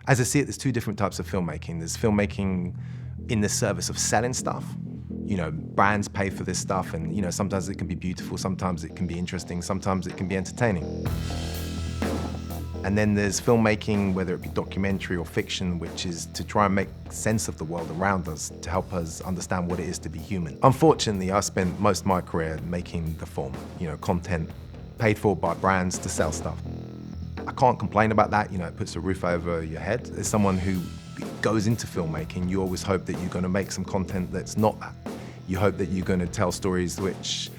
As I see it, there's two different types of filmmaking. There's filmmaking in the service of selling stuff. You know, brands pay for this stuff, and you know, sometimes it can be beautiful, sometimes it can be interesting, sometimes it can be entertaining. And then there's filmmaking, whether it be documentary or fiction, which is to try and make sense of the world around us, to help us understand what it is to be human. Unfortunately, I spent most of my career making the former, you know, content paid for by brands to sell stuff. I can't complain about that, you know, it puts a roof over your head. As someone who goes into filmmaking, you always hope that you're going to make some content that's not that. You hope that you're going to tell stories which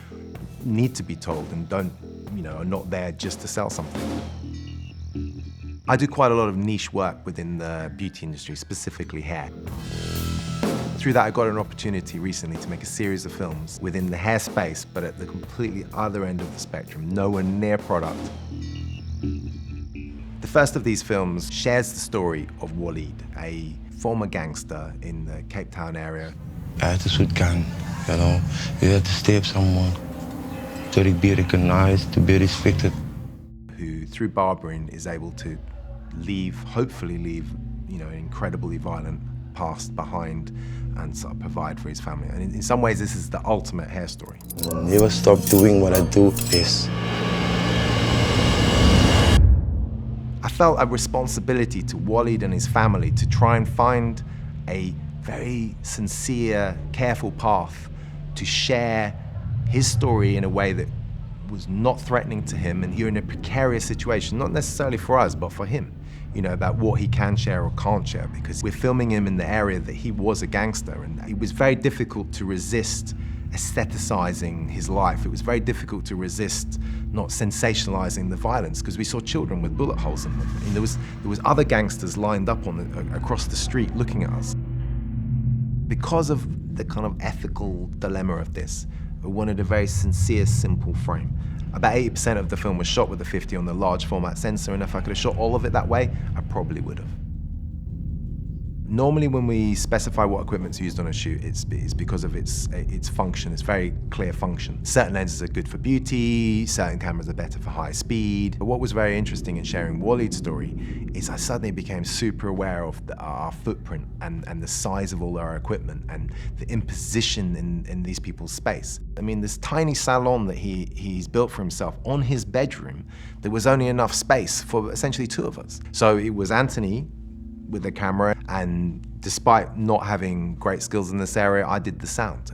need to be told and don't, you know, are not there just to sell something. I do quite a lot of niche work within the beauty industry, specifically hair. Through that, I got an opportunity recently to make a series of films within the hair space, but at the completely other end of the spectrum, nowhere near product. The first of these films shares the story of Walied, a former gangster in the Cape Town area. Het is goed kan, you know. You have to stab someone to be recognized, to be respected. Who, through barbering, is able to hopefully leave, you know, an incredibly violent past behind and sort of provide for his family. And in some ways, this is the ultimate hair story. Never stop doing what I do best. I felt a responsibility to Walied and his family to try and find a very sincere, careful path to share his story in a way that was not threatening to him, and you're in a precarious situation, not necessarily for us, but for him, you know, about what he can share or can't share, because we're filming him in the area that he was a gangster, and it was very difficult to resist aestheticizing his life. It was very difficult to resist not sensationalizing the violence, because we saw children with bullet holes in them. I mean, there was other gangsters lined up across the street looking at us. Because of the kind of ethical dilemma of this, I wanted a very sincere, simple frame. About 80% of the film was shot with a 50 on the large format sensor, and if I could have shot all of it that way, I probably would have. Normally when we specify what equipment's used on a shoot, it's because of its function, its very clear function. Certain lenses are good for beauty, certain cameras are better for high speed. But what was very interesting in sharing Walied's story is I suddenly became super aware of our footprint and the size of all our equipment and the imposition in these people's space. I mean, this tiny salon that he's built for himself on his bedroom, there was only enough space for essentially two of us. So it was Anthony with the camera, and despite not having great skills in this area, I did the sound.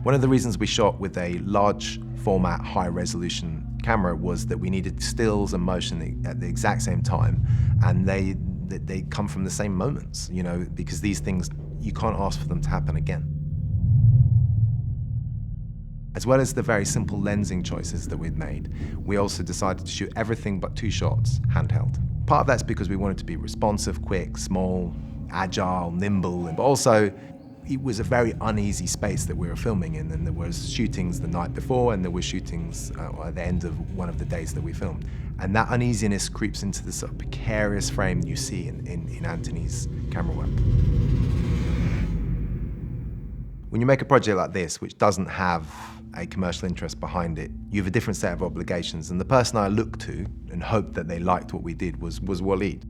One of the reasons we shot with a large format, high resolution camera was that we needed stills and motion at the exact same time, and they come from the same moments, you know, because these things, you can't ask for them to happen again. As well as the very simple lensing choices that we'd made, we also decided to shoot everything but 2 shots handheld. Part of that's because we wanted to be responsive, quick, small, agile, nimble, but also it was a very uneasy space that we were filming in, and there was shootings the night before and there were shootings at the end of one of the days that we filmed. And that uneasiness creeps into the sort of precarious frame you see in Anthony's camera work. When you make a project like this, which doesn't have a commercial interest behind it, you have a different set of obligations. And the person I looked to and hoped that they liked what we did was Walied.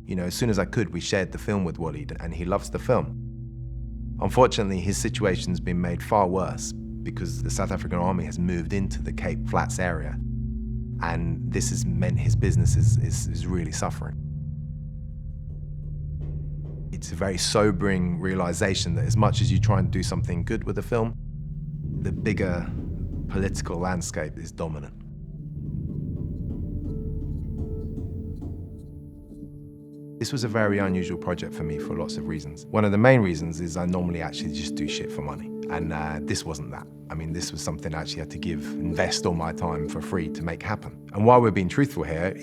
You know, as soon as I could, we shared the film with Walied, and he loves the film. Unfortunately, his situation's been made far worse because the South African Army has moved into the Cape Flats area, and this has meant his business is really suffering. It's a very sobering realization that as much as you try and do something good with a film, the bigger political landscape is dominant. This was a very unusual project for me for lots of reasons. One of the main reasons is I normally actually just do shit for money. And this wasn't that. I mean, this was something I actually had to invest all my time for free to make happen. And while we're being truthful here,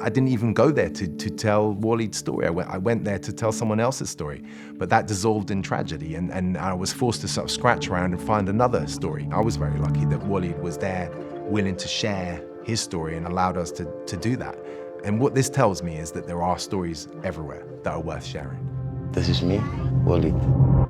I didn't even go there to tell Walied's story. I went there to tell someone else's story. But that dissolved in tragedy, and I was forced to sort of scratch around and find another story. I was very lucky that Walied was there, willing to share his story, and allowed us to do that. And what this tells me is that there are stories everywhere that are worth sharing. This is me, Walied.